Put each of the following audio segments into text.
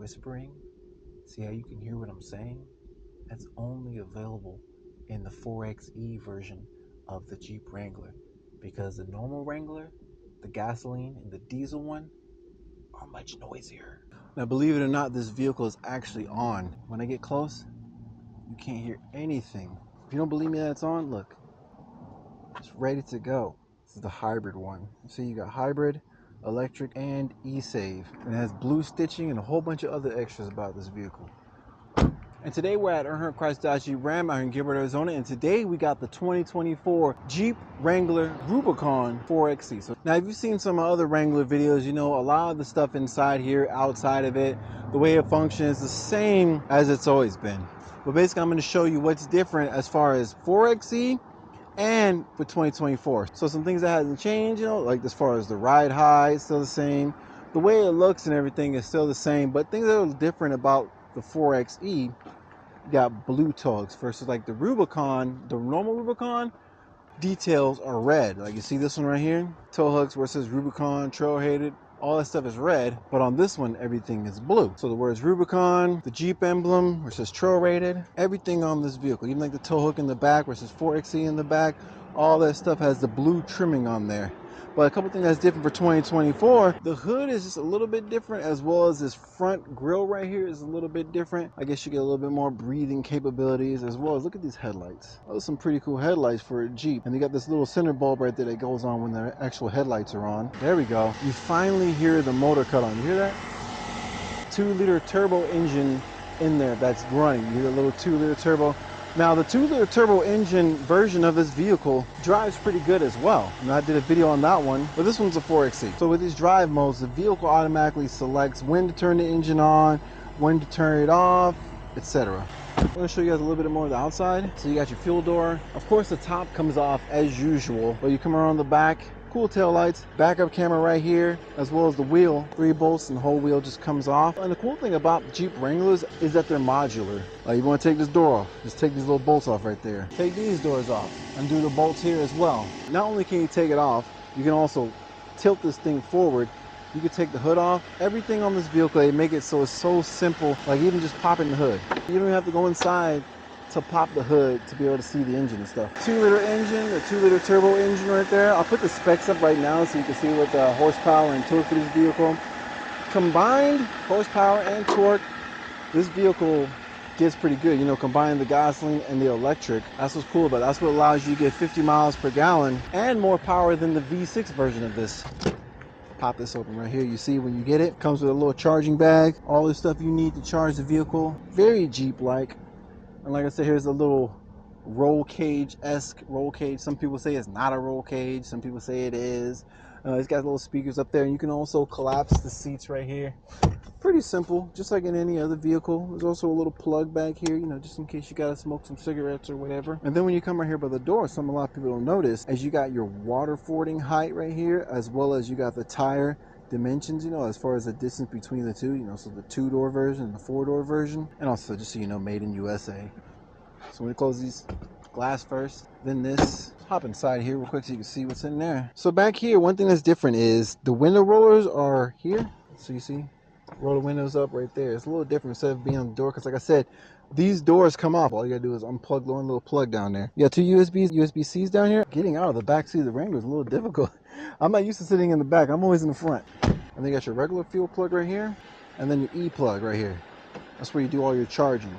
whispering? See how you can hear what I'm saying? That's only available in the 4XE version of the Jeep Wrangler, because the normal Wrangler, the gasoline, and the diesel one are much noisier. Now, believe it or not, this vehicle is actually on. When I get close, you can't hear anything. If you don't believe me that it's on, look. It's ready to go. This is the hybrid one. You see, you got hybrid, electric, and e-save. And it has blue stitching and a whole bunch of other extras about this vehicle. And today we're at Earnhardt Chrysler Dodge Jeep Ram out in Gilbert, Arizona. And today we got the 2024 Jeep Wrangler Rubicon 4XE. So now, if you've seen some other Wrangler videos, you know a lot of the stuff inside here, outside of it, the way it functions is the same as it's always been. But basically, I'm going to show you what's different as far as 4XE and for 2024. So some things that hasn't changed, you know, like as far as the ride height, it's still the same. The way it looks and everything is still the same, but things that are different about the 4XE, you got blue tugs versus like the Rubicon, the normal Rubicon, details are red. Like you see this one right here, tow hooks versus Rubicon, trailheaded, all that stuff is red, but on this one, everything is blue. So the words Rubicon, the Jeep emblem versus trail rated, everything on this vehicle, even like the tow hook in the back versus 4XE in the back, all that stuff has the blue trimming on there. But a couple things that's different for 2024, the hood is just a little bit different, as well as this front grille right here is a little bit different. I guess you get a little bit more breathing capabilities, as well as look at these headlights. Those are some pretty cool headlights for a Jeep. And they got this little center bulb right there that goes on when the actual headlights are on. There we go. You finally hear the motor cut on. You hear that? 2-liter turbo engine in there that's running. You hear the little 2-liter turbo. Now, the 2-liter turbo engine version of this vehicle drives pretty good as well. And I did a video on that one, but this one's a 4XE. So with these drive modes, the vehicle automatically selects when to turn the engine on, when to turn it off, etc. I'm going to show you guys a little bit more of the outside. So you got your fuel door. Of course, the top comes off as usual, but you come around the back, cool tail lights, backup camera right here, as well as the wheel, 3 bolts, and the whole wheel just comes off. And the cool thing about Jeep Wranglers is that they're modular. Like, you want to take this door off, just take these little bolts off right there. Take these doors off, undo the bolts here as well. Not only can you take it off, you can also tilt this thing forward. You can take the hood off. Everything on this vehicle, they make it so it's so simple, like even just popping the hood. You don't have to go inside to pop the hood to be able to see the engine and stuff. 2-liter engine, a 2-liter turbo engine right there. I'll put the specs up right now so you can see what the horsepower and torque for this vehicle. Combined horsepower and torque, this vehicle gets pretty good. You know, combine the gasoline and the electric. That's what's cool about it. That's what allows you to get 50 miles per gallon and more power than the V6 version of this. Pop this open right here. You see when you get it, comes with a little charging bag, all the stuff you need to charge the vehicle. Very Jeep-like. And like I said, here's a little roll cage-esque roll cage. Some people say it's not a roll cage. Some people say it is. It's got little speakers up there. And you can also collapse the seats right here. Pretty simple, just like in any other vehicle. There's also a little plug back here, you know, just in case you gotta smoke some cigarettes or whatever. And then when you come right here by the door, a lot of people don't notice, as you got your water fording height right here, as well as you got the tire dimensions, you know, as far as the distance between the two, you know, so the 2-door version and the 4-door version. And also, just so you know, made in USA. So when you close these glass first, then this. Hop inside here real quick so you can see what's in there. So back here, one thing that's different is the window rollers are here. So you see, roll the windows up right there. It's a little different instead of being on the door, because like I said, these doors come off. All you gotta do is unplug the one little plug down there. You got 2 USB-Cs down here. Getting out of the back seat of the Wrangler is a little difficult. I'm not used to sitting in the back. I'm always in the front. And then you got your regular fuel plug right here, and then your E-plug right here. That's where you do all your charging.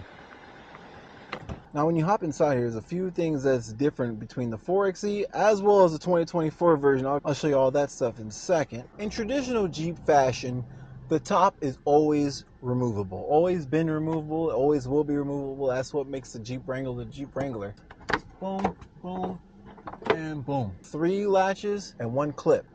Now, when you hop inside here, there's a few things that's different between the 4XE as well as the 2024 version. I'll show you all that stuff in a second. In traditional Jeep fashion, the top is always removable. Always been removable, always will be removable. That's what makes the Jeep Wrangler the Jeep Wrangler. Boom, boom, and boom. 3 latches and 1 clip.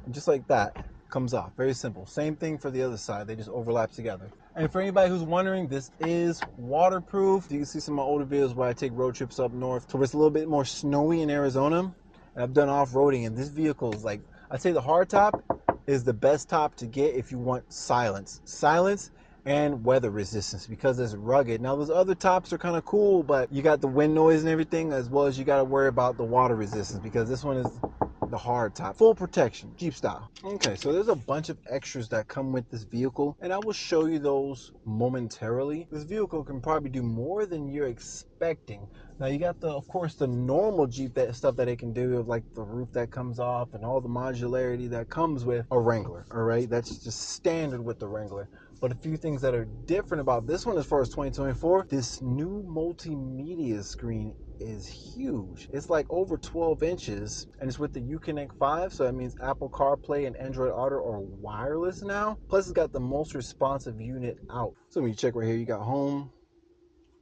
And just like that, comes off. Very simple. Same thing for the other side. They just overlap together. And for anybody who's wondering, this is waterproof. You can see some of my older videos where I take road trips up north to where it's a little bit more snowy in Arizona. And I've done off-roading, and this vehicle is like, I'd say the hard top is the best top to get if you want silence. Silence and weather resistance, because it's rugged. Now, those other tops are kind of cool, but you got the wind noise and everything, as well as you got to worry about the water resistance, because this one is the the hard top, full protection, Jeep style. Okay, so there's a bunch of extras that come with this vehicle, and I will show you those momentarily. This vehicle can probably do more than you're expecting. Now you got of course, the normal Jeep stuff that it can do, of like the roof that comes off and all the modularity that comes with a Wrangler. All right, that's just standard with the Wrangler. But a few things that are different about this one as far as 2024, this new multimedia screen is huge. It's like over 12 inches, and it's with the Uconnect 5, so that means Apple CarPlay and Android Auto are wireless now. Plus, it's got the most responsive unit out. So when you check right here, you got home.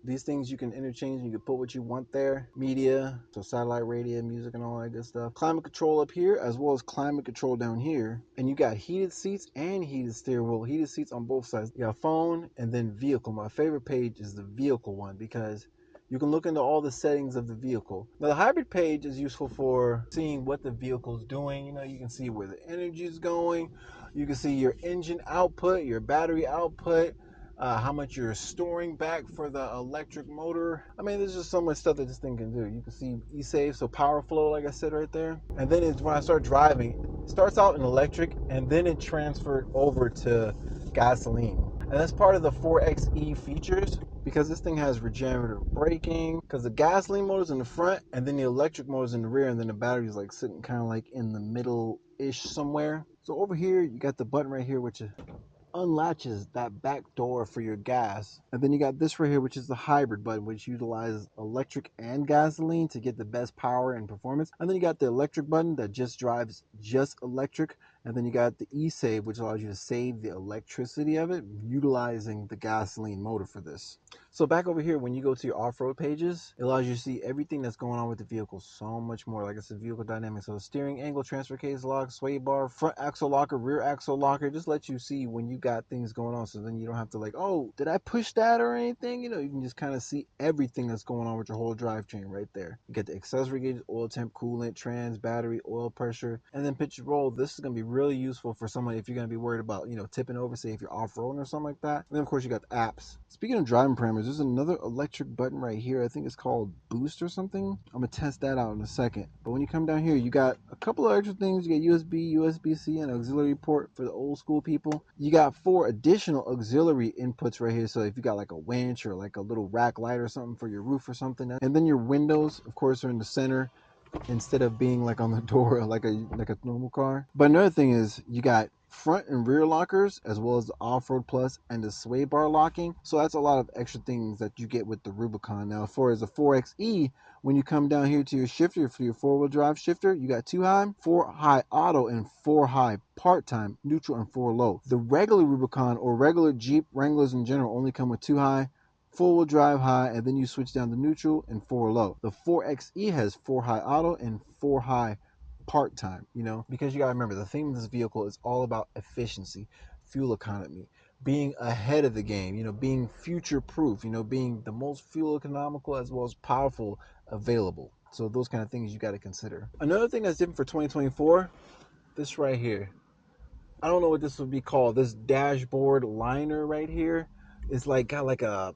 These things you can interchange, and you can put what you want there. Media, so satellite radio, music, and all that good stuff. Climate control up here, as well as climate control down here. And you got heated seats and heated steering wheel. Heated seats on both sides. You got phone and then vehicle. My favorite page is the vehicle one, because you can look into all the settings of the vehicle. Now, the hybrid page is useful for seeing what the vehicle is doing. You know, you can see where the energy is going. You can see your engine output, your battery output, how much you're storing back for the electric motor. I mean, there's just so much stuff that this thing can do. You can see e-save, so power flow, like I said right there. And then when I start driving, it starts out in electric, and then it transferred over to gasoline. And that's part of the 4XE features, because this thing has regenerative braking, because the gasoline motor's in the front, and then the electric motor's in the rear, and then the battery's like sitting kind of like in the middle-ish somewhere. So over here, you got the button right here, which is unlatches that back door for your gas. And then you got this right here, which is the hybrid button, which utilizes electric and gasoline to get the best power and performance. And then you got the electric button that just drives just electric. And then you got the e-save, which allows you to save the electricity of it, utilizing the gasoline motor for this. So back over here, when you go to your off-road pages, it allows you to see everything that's going on with the vehicle, so much more. Like I said, vehicle dynamics. So steering angle, transfer case lock, sway bar, front axle locker, rear axle locker. Just let you see when you got things going on, so then you don't have to like, oh, did I push that or anything? You know, you can just kind of see everything that's going on with your whole drivetrain right there. You get the accessory gauges, oil temp, coolant, trans, battery, oil pressure, and then pitch and roll. This is going to be really useful for someone if you're going to be worried about, you know, tipping over, say if you're off-roading or something like that. And then of course you got the apps. Speaking of driving parameters, there's another electric button right here. I think it's called boost or something. I'm gonna test that out in a second. But when you come down here, you got a couple of extra things. You got USB, USB-C, and auxiliary port for the old school people. You got 4 additional auxiliary inputs right here. So if you got like a winch or like a little rack light or something for your roof or something. And then your windows, of course, are in the center, instead of being like on the door like a normal car. But another thing is you got front and rear lockers, as well as the off-road plus and the sway bar locking. So that's a lot of extra things that you get with the Rubicon. Now, as far as the 4XE, when you come down here to your shifter, for your 4-wheel drive shifter, you got 2 high, 4 high auto, and 4 high part-time, neutral, and 4 low. The regular Rubicon, or regular Jeep Wranglers in general, only come with 2 high, 4-wheel drive high, and then you switch down to neutral and 4 low. The 4XE has 4 high auto and 4 high part-time, you know, because you got to remember, the theme of this vehicle is all about efficiency, fuel economy, being ahead of the game, you know, being future proof, you know, being the most fuel economical as well as powerful available. So those kind of things you got to consider. Another thing that's different for 2024, this right here. I don't know what this would be called. This dashboard liner right here is like got like a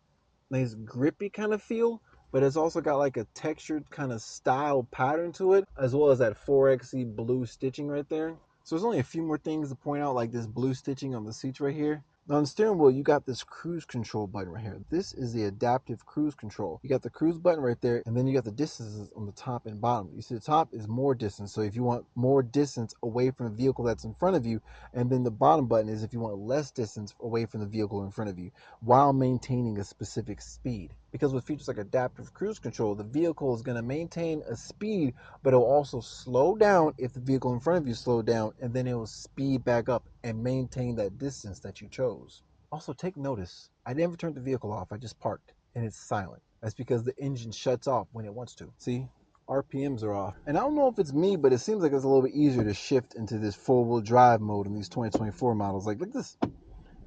nice grippy kind of feel, but it's also got like a textured kind of style pattern to it, as well as that 4XE blue stitching right there. So there's only a few more things to point out, like this blue stitching on the seats right here. Now on the steering wheel, you got this cruise control button right here. This is the adaptive cruise control. You got the cruise button right there, and then you got the distances on the top and bottom. You see the top is more distance. So if you want more distance away from the vehicle that's in front of you, and then the bottom button is if you want less distance away from the vehicle in front of you while maintaining a specific speed. Because with features like adaptive cruise control, the vehicle is going to maintain a speed, but it'll also slow down if the vehicle in front of you slowed down, and then it will speed back up and maintain that distance that you chose. Also, take notice, I never turned the vehicle off, I just parked, and it's silent. That's because the engine shuts off when it wants to. See? RPMs are off. And I don't know if it's me, but it seems like it's a little bit easier to shift into this 4-wheel drive mode in these 2024 models. Like, look at this.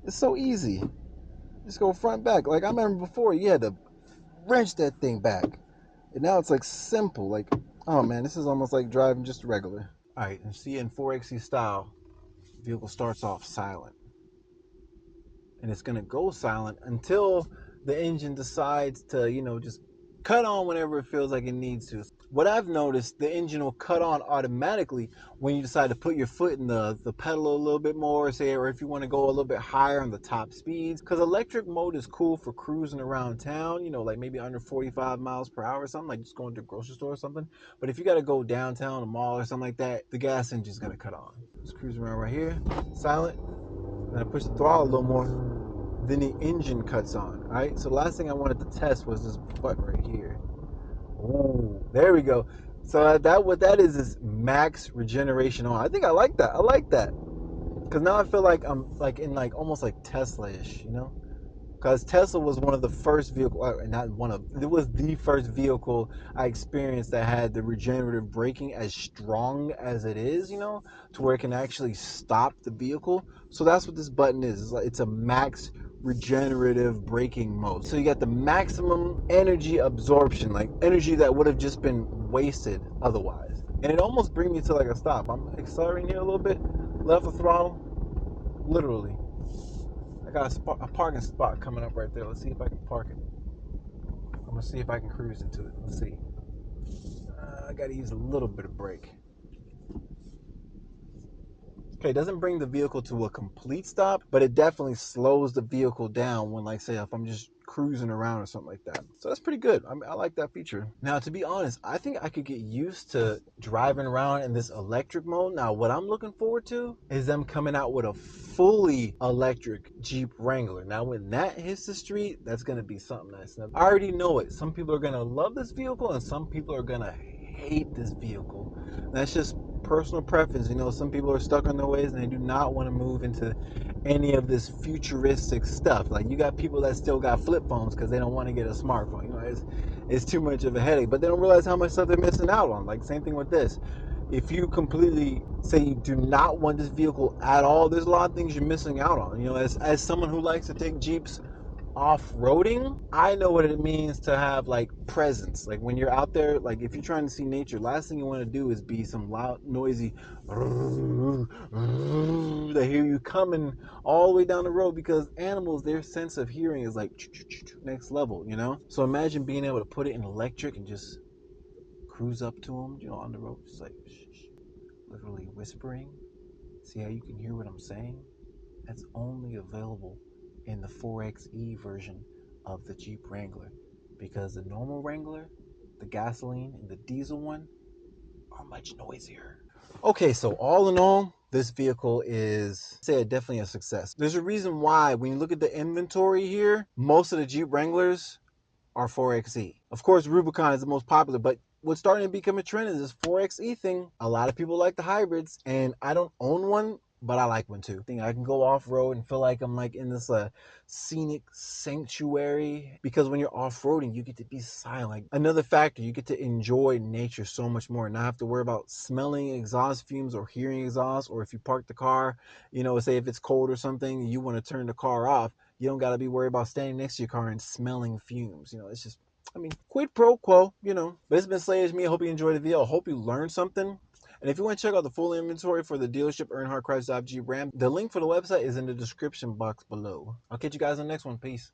It's so easy. Just go front back. Like, I remember before, you had to wrench that thing back. And now it's like simple. Like, oh man, this is almost like driving just regular. All right, and see, in 4XE style, the vehicle starts off silent. And it's going to go silent until the engine decides to, you know, just cut on whenever it feels like it needs to. What I've noticed, the engine will cut on automatically when you decide to put your foot in the pedal a little bit more, say, or if you want to go a little bit higher on the top speeds. Because electric mode is cool for cruising around town, like maybe under 45 miles per hour or something, like just going to a grocery store or something. But if you got to go downtown, a mall or something like that, the gas engine's going to cut on. Just cruising around right here, silent. And I push the throttle a little more, then the engine cuts on. All right, so the last thing I wanted to test was this button right here. Ooh, there we go. So that what that is max regeneration on. I think I like that. I like that because now I feel like I'm like in like almost like Tesla-ish. Because Tesla was one of the first vehicle, not one of, it was the first vehicle I experienced that had the regenerative braking as strong as it is, to where it can actually stop the vehicle. So that's what this button is. It's a max regenerative braking mode. So you got the maximum energy absorption, like energy that would have just been wasted otherwise. And it almost brings me to like a stop. I'm accelerating here a little bit, left the throttle, literally. I got a parking spot coming up right there. Let's see if I can park it. I'm gonna see if I can cruise into it. Let's see. I gotta use a little bit of brake. Okay, it doesn't bring the vehicle to a complete stop, but it definitely slows the vehicle down when, like, say, if I'm just cruising around or something like that. So that's pretty good. I like that feature. Now, to be honest, I think I could get used to driving around in this electric mode. Now, what I'm looking forward to is them coming out with a fully electric Jeep Wrangler. Now, when that hits the street, that's going to be something nice. Now, I already know it. Some people are going to love this vehicle and some people are going to hate this vehicle. That's just personal preference. Some people are stuck in their ways and they do not want to move into any of this futuristic stuff. Like, you got people that still got flip phones because they don't want to get a smartphone. It's too much of a headache, but they don't realize how much stuff they're missing out on. Like, same thing with this. If you completely say you do not want this vehicle at all, there's a lot of things you're missing out on. As someone who likes to take Jeeps off-roading, I know what it means to have like presence. Like, when you're out there, like if you're trying to see nature, last thing you want to do is be some loud, noisy they hear you coming all the way down the road, because animals, their sense of hearing is like next level. So imagine being able to put it in electric and just cruise up to them, on the road, just like literally whispering. See how you can hear what I'm saying? That's only available in the 4XE version of the Jeep Wrangler, because the normal Wrangler, the gasoline, and the diesel one are much noisier. Okay, so all in all, this vehicle is, I'd say, definitely a success. There's a reason why when you look at the inventory here, most of the Jeep Wranglers are 4XE. Of course, Rubicon is the most popular, but what's starting to become a trend is this 4XE thing. A lot of people like the hybrids, and I don't own one, but I like one too. I think I can go off-road and feel like I'm like in this scenic sanctuary, because when you're off-roading, you get to be silent. Another factor, you get to enjoy nature so much more and not have to worry about smelling exhaust fumes or hearing exhaust, or if you park the car, say if it's cold or something, you want to turn the car off, you don't got to be worried about standing next to your car and smelling fumes. It's just, quid pro quo, But it's been Slayish me. I hope you enjoyed the video. I hope you learned something. And if you want to check out the full inventory for the dealership, Earnhardt Chrysler Jeep Ram, the link for the website is in the description box below. I'll catch you guys on the next one. Peace.